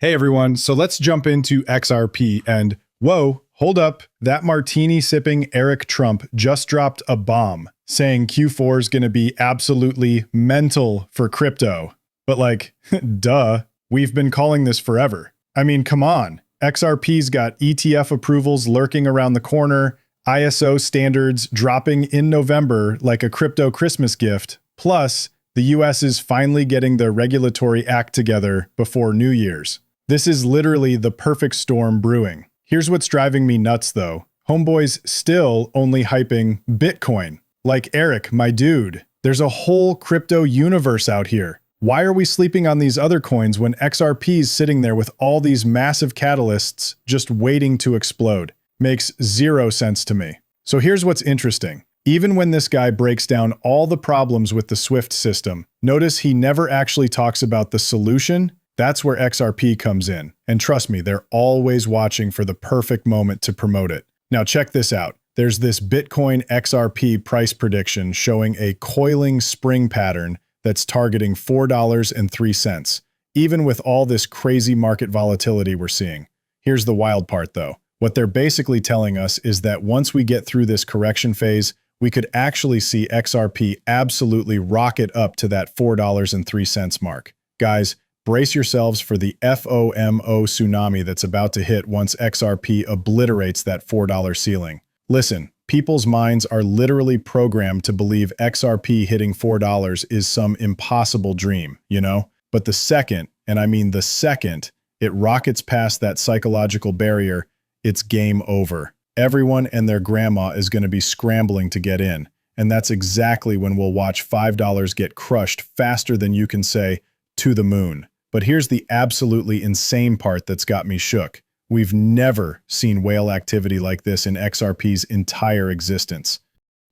Hey everyone, so let's jump into XRP and whoa, hold up, that martini sipping Eric Trump just dropped a bomb saying Q4 is going to be absolutely mental for crypto. But like, duh, we've been calling this forever. I mean, come on. XRP's got ETF approvals lurking around the corner, ISO standards dropping in November like a crypto Christmas gift, plus the US is finally getting their regulatory act together before New Year's. This is literally the perfect storm brewing. Here's what's driving me nuts though. Homeboy's still only hyping Bitcoin. Like Eric, my dude, there's a whole crypto universe out here. Why are we sleeping on these other coins when XRP's sitting there with all these massive catalysts just waiting to explode? Makes zero sense to me. So here's what's interesting. Even when this guy breaks down all the problems with the SWIFT system, notice he never actually talks about the solution. That's where XRP comes in. And trust me, they're always watching for the perfect moment to promote it. Now check this out. There's this Bitcoin XRP price prediction showing a coiling spring pattern that's targeting $4.03, even with all this crazy market volatility we're seeing. Here's the wild part though. What they're basically telling us is that once we get through this correction phase, we could actually see XRP absolutely rocket up to that $4.03 mark. Guys, brace yourselves for the FOMO tsunami that's about to hit once XRP obliterates that $4 ceiling. Listen, people's minds are literally programmed to believe XRP hitting $4 is some impossible dream, you know? But the second, and I mean the second, it rockets past that psychological barrier, it's game over. Everyone and their grandma is going to be scrambling to get in. And that's exactly when we'll watch $5 get crushed faster than you can say, to the moon. But here's the absolutely insane part that's got me shook. We've never seen whale activity like this in XRP's entire existence.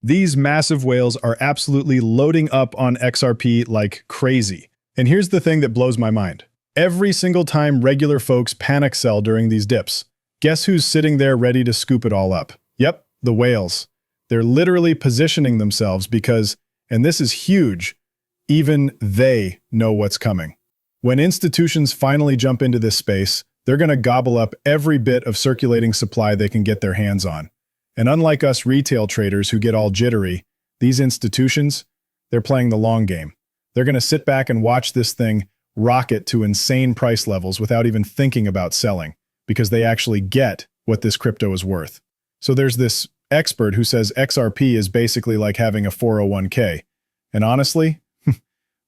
These massive whales are absolutely loading up on XRP like crazy. And here's the thing that blows my mind. Every single time regular folks panic sell during these dips, guess who's sitting there ready to scoop it all up? Yep, the whales. They're literally positioning themselves because, and this is huge, even they know what's coming. When institutions finally jump into this space, they're going to gobble up every bit of circulating supply they can get their hands on. And unlike us retail traders who get all jittery, these institutions, they're playing the long game. They're going to sit back and watch this thing rocket to insane price levels without even thinking about selling, because they actually get what this crypto is worth. So there's this expert who says XRP is basically like having a 401k. And honestly,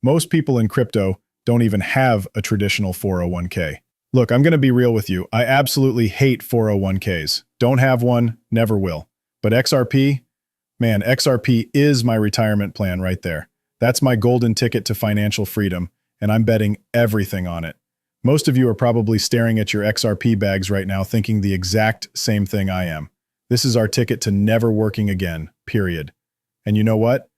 most people in crypto don't even have a traditional 401k. Look, I'm going to be real with you. I absolutely hate 401ks. Don't have one, never will. But XRP, man, XRP is my retirement plan right there. That's my golden ticket to financial freedom, and I'm betting everything on it. Most of you are probably staring at your XRP bags right now thinking the exact same thing I am. This is our ticket to never working again, period. And you know what?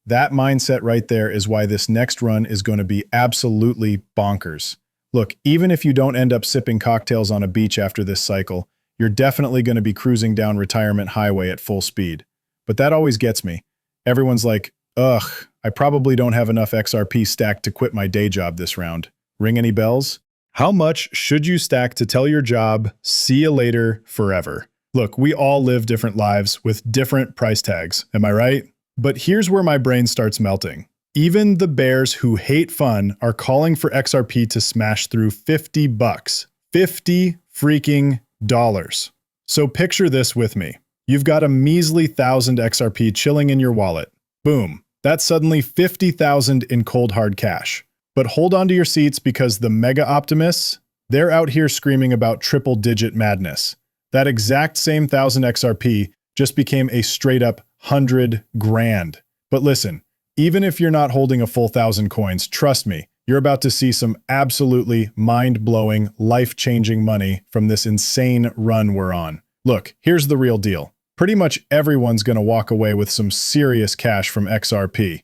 That mindset right there is why this next run is going to be absolutely bonkers. Look, even if you don't end up sipping cocktails on a beach after this cycle, you're definitely going to be cruising down retirement highway at full speed. But that always gets me. Everyone's like, ugh, I probably don't have enough XRP stacked to quit my day job this round. Ring any bells? How much should you stack to tell your job, see you later, forever? Look, we all live different lives with different price tags, am I right? But here's where my brain starts melting. Even the bears who hate fun are calling for XRP to smash through 50 bucks. 50 freaking dollars. So picture this with me. You've got a measly 1,000 XRP chilling in your wallet. Boom. That's suddenly 50,000 in cold hard cash. But hold on to your seats because the mega optimists, they're out here screaming about triple digit madness. That exact same 1,000 XRP just became a straight up 100 grand. But listen, even if you're not holding a full 1,000 coins, trust me, you're about to see some absolutely mind-blowing, life-changing money from this insane run we're on. Look, here's the real deal. Pretty much everyone's going to walk away with some serious cash from XRP.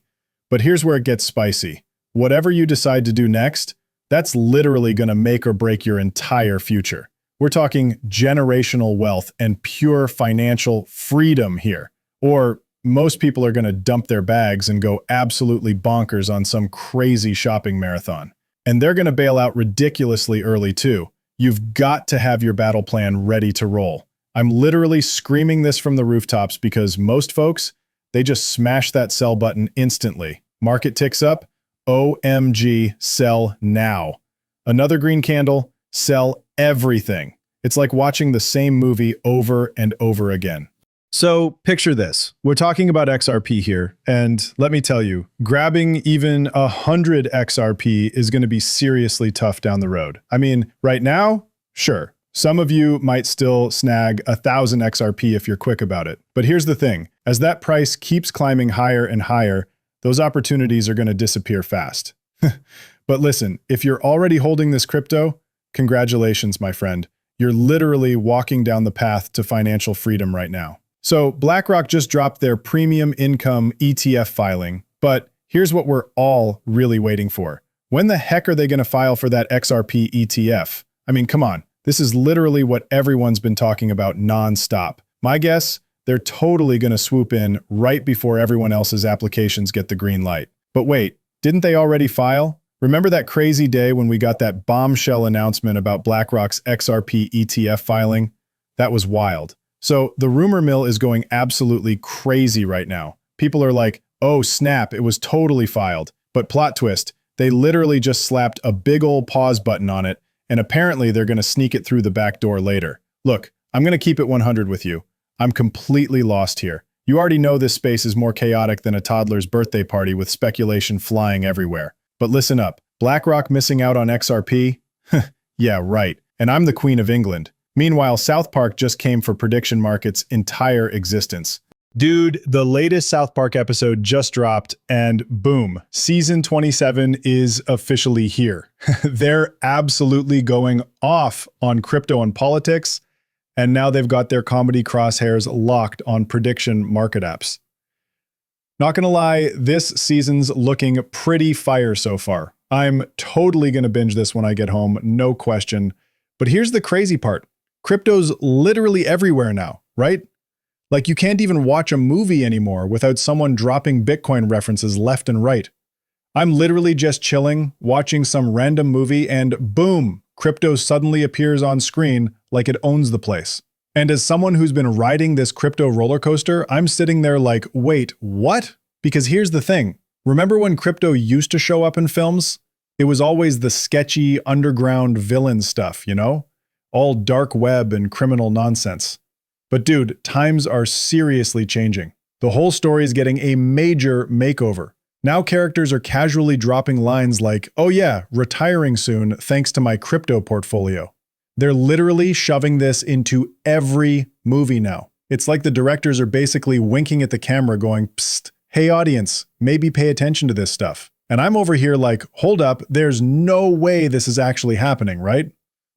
But here's where it gets spicy. Whatever you decide to do next, that's literally going to make or break your entire future. We're talking generational wealth and pure financial freedom here. Or most people are going to dump their bags and go absolutely bonkers on some crazy shopping marathon. And they're going to bail out ridiculously early too. You've got to have your battle plan ready to roll. I'm literally screaming this from the rooftops because most folks, they just smash that sell button instantly. Market ticks up, OMG, sell now. Another green candle, sell everything. It's like watching the same movie over and over again. So picture this. We're talking about XRP here, and let me tell you, grabbing even 100 XRP is going to be seriously tough down the road. I mean, right now, sure. Some of you might still snag 1,000 XRP if you're quick about it. But here's the thing. As that price keeps climbing higher and higher, those opportunities are going to disappear fast. But listen, if you're already holding this crypto, congratulations, my friend. You're literally walking down the path to financial freedom right now. So BlackRock just dropped their premium income ETF filing, but here's what we're all really waiting for. When the heck are they going to file for that XRP ETF? I mean, come on. This is literally what everyone's been talking about nonstop. My guess, they're totally going to swoop in right before everyone else's applications get the green light. But wait, didn't they already file? Remember that crazy day when we got that bombshell announcement about BlackRock's XRP ETF filing? That was wild. So the rumor mill is going absolutely crazy right now. People are like, oh snap, it was totally filed. But plot twist, they literally just slapped a big old pause button on it, and apparently they're going to sneak it through the back door later. Look, I'm going to keep it 100 with you. I'm completely lost here. You already know this space is more chaotic than a toddler's birthday party with speculation flying everywhere. But listen up, BlackRock missing out on XRP? Yeah, right. And I'm the Queen of England. Meanwhile, South Park just came for Prediction Market's entire existence. Dude, the latest South Park episode just dropped, and boom, season 27 is officially here. They're absolutely going off on crypto and politics, and now they've got their comedy crosshairs locked on prediction market apps. Not gonna lie, this season's looking pretty fire so far. I'm totally gonna binge this when I get home, no question. But here's the crazy part. Crypto's literally everywhere now, right? Like you can't even watch a movie anymore without someone dropping Bitcoin references left and right. I'm literally just chilling, watching some random movie, and boom, crypto suddenly appears on screen like it owns the place. And as someone who's been riding this crypto roller coaster, I'm sitting there like, wait, what? Because here's the thing. Remember when crypto used to show up in films? It was always the sketchy underground villain stuff, you know? All dark web and criminal nonsense. But dude, times are seriously changing. The whole story is getting a major makeover. Now characters are casually dropping lines like, oh yeah, retiring soon thanks to my crypto portfolio. They're literally shoving this into every movie now. It's like the directors are basically winking at the camera going, psst, hey audience, maybe pay attention to this stuff. And I'm over here like, hold up, there's no way this is actually happening, right?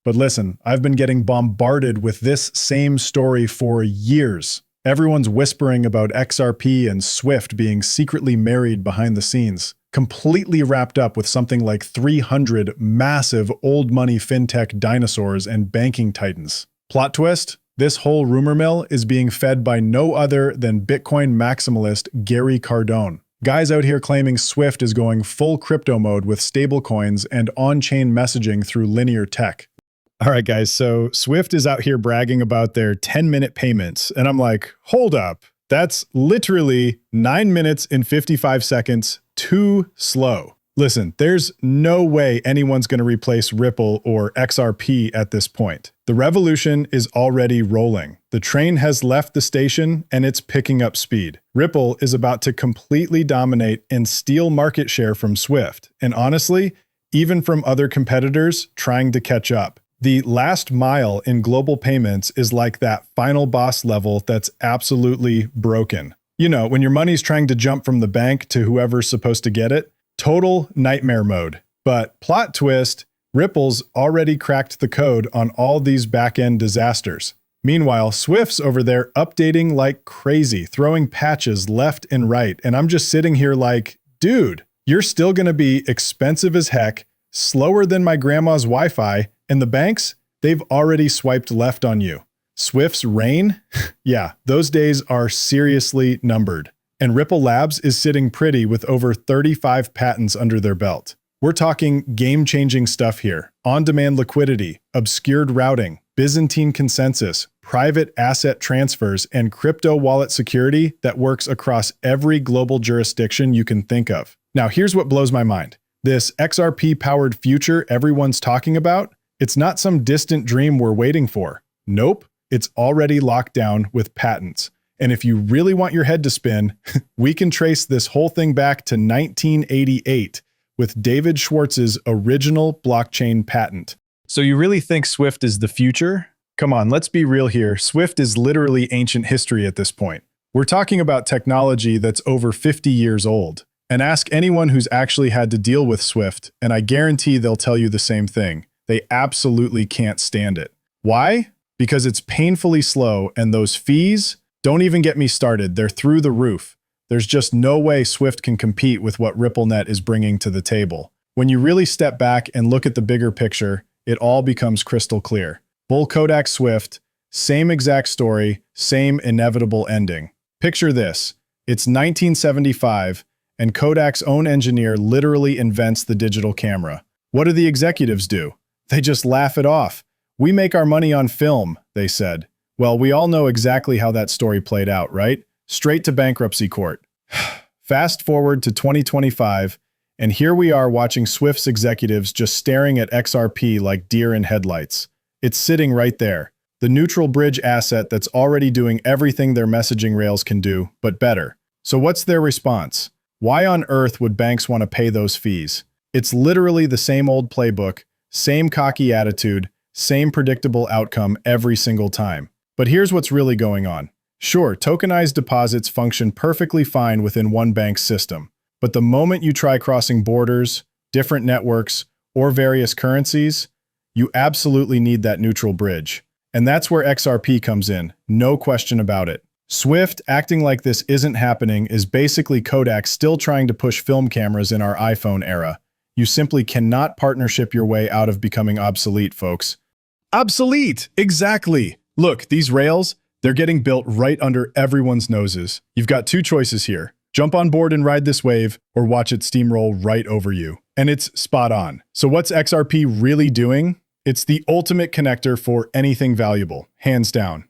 But listen, I've been getting bombarded with this same story for years. Everyone's whispering about XRP and Swift being secretly married behind the scenes, completely wrapped up with something like 300 massive old money fintech dinosaurs and banking titans. Plot twist? This whole rumor mill is being fed by no other than Bitcoin maximalist Gary Cardone. Guys out here claiming Swift is going full crypto mode with stablecoins and on-chain messaging through linear tech. All right, guys, so Swift is out here bragging about their 10-minute payments, and I'm like, hold up. That's literally 9 minutes and 55 seconds too slow. Listen, there's no way anyone's going to replace Ripple or XRP at this point. The revolution is already rolling. The train has left the station and it's picking up speed. Ripple is about to completely dominate and steal market share from Swift, and honestly, even from other competitors trying to catch up. The last mile in global payments is like that final boss level that's absolutely broken. You know, when your money's trying to jump from the bank to whoever's supposed to get it, total nightmare mode. But plot twist, Ripple's already cracked the code on all these back-end disasters. Meanwhile, Swift's over there updating like crazy, throwing patches left and right. And I'm just sitting here like, dude, you're still gonna be expensive as heck, slower than my grandma's Wi-Fi, and the banks, they've already swiped left on you. Swift's reign? Yeah, those days are seriously numbered. And Ripple Labs is sitting pretty with over 35 patents under their belt. We're talking game-changing stuff here. On-demand liquidity, obscured routing, Byzantine consensus, private asset transfers, and crypto wallet security that works across every global jurisdiction you can think of. Now, here's what blows my mind. This XRP-powered future everyone's talking about, it's not some distant dream we're waiting for. Nope, it's already locked down with patents. And if you really want your head to spin, we can trace this whole thing back to 1988 with David Schwartz's original blockchain patent. So you really think Swift is the future? Come on, let's be real here. Swift is literally ancient history at this point. We're talking about technology that's over 50 years old. And ask anyone who's actually had to deal with Swift, and I guarantee they'll tell you the same thing. They absolutely can't stand it. Why? Because it's painfully slow, and those fees, don't even get me started. They're through the roof. There's just no way Swift can compete with what RippleNet is bringing to the table. When you really step back and look at the bigger picture, it all becomes crystal clear. Bull Kodak Swift, same exact story, same inevitable ending. Picture this. It's 1975, and Kodak's own engineer literally invents the digital camera. What do the executives do? They just laugh it off. We make our money on film, they said. Well, we all know exactly how that story played out, right? Straight to bankruptcy court. Fast forward to 2025, and here we are watching Swift's executives just staring at XRP like deer in headlights. It's sitting right there. The neutral bridge asset that's already doing everything their messaging rails can do, but better. So what's their response? Why on earth would banks want to pay those fees? It's literally the same old playbook, same cocky attitude, same predictable outcome every single time. But here's what's really going on. Sure, tokenized deposits function perfectly fine within one bank's system. But the moment you try crossing borders, different networks, or various currencies, you absolutely need that neutral bridge. And that's where XRP comes in, no question about it. Swift, acting like this isn't happening, is basically Kodak still trying to push film cameras in our iPhone era. You simply cannot partnership your way out of becoming obsolete, folks. Obsolete! Exactly! Look, these rails, they're getting built right under everyone's noses. You've got two choices here. Jump on board and ride this wave, or watch it steamroll right over you. And it's spot on. So what's XRP really doing? It's the ultimate connector for anything valuable, hands down.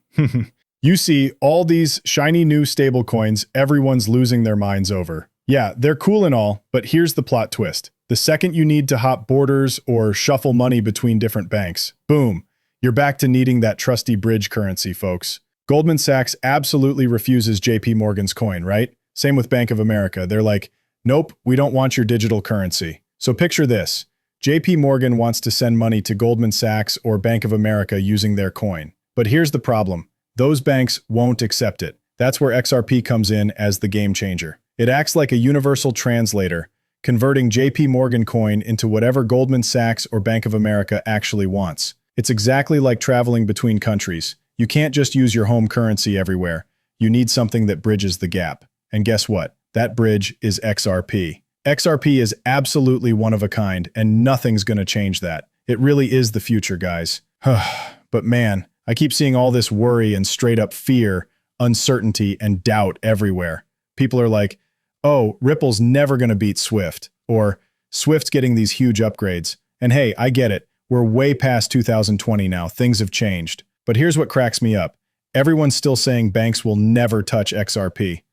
You see all these shiny new stablecoins everyone's losing their minds over. Yeah, they're cool and all, but here's the plot twist. The second you need to hop borders or shuffle money between different banks, boom, you're back to needing that trusty bridge currency, folks. Goldman Sachs absolutely refuses JP Morgan's coin, right? Same with Bank of America. They're like, nope, we don't want your digital currency. So picture this. JP Morgan wants to send money to Goldman Sachs or Bank of America using their coin. But here's the problem. Those banks won't accept it. That's where XRP comes in as the game changer. It acts like a universal translator, converting JP Morgan coin into whatever Goldman Sachs or Bank of America actually wants. It's exactly like traveling between countries. You can't just use your home currency everywhere. You need something that bridges the gap. And guess what? That bridge is XRP. XRP is absolutely one of a kind, and nothing's going to change that. It really is the future, guys. But man, I keep seeing all this worry and straight up fear, uncertainty, and doubt everywhere. People are like, oh, Ripple's never going to beat Swift, or Swift's getting these huge upgrades. And hey, I get it. We're way past 2020 now. Things have changed. But here's what cracks me up. Everyone's still saying banks will never touch XRP.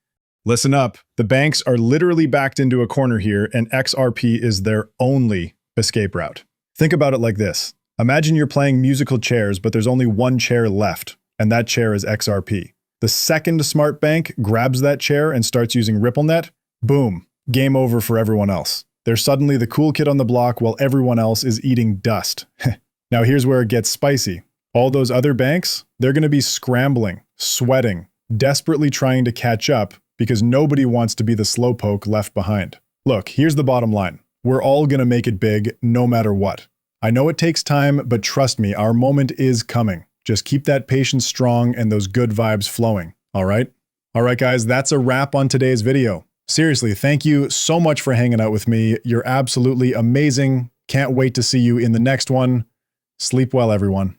Listen up. The banks are literally backed into a corner here, and XRP is their only escape route. Think about it like this. Imagine you're playing musical chairs, but there's only one chair left, and that chair is XRP. The second a smart bank grabs that chair and starts using RippleNet, boom, game over for everyone else. They're suddenly the cool kid on the block while everyone else is eating dust. Now here's where it gets spicy. All those other banks, they're going to be scrambling, sweating, desperately trying to catch up because nobody wants to be the slowpoke left behind. Look, here's the bottom line. We're all going to make it big no matter what. I know it takes time, but trust me, our moment is coming. Just keep that patience strong and those good vibes flowing, all right? All right, guys, that's a wrap on today's video. Seriously, thank you so much for hanging out with me. You're absolutely amazing. Can't wait to see you in the next one. Sleep well, everyone.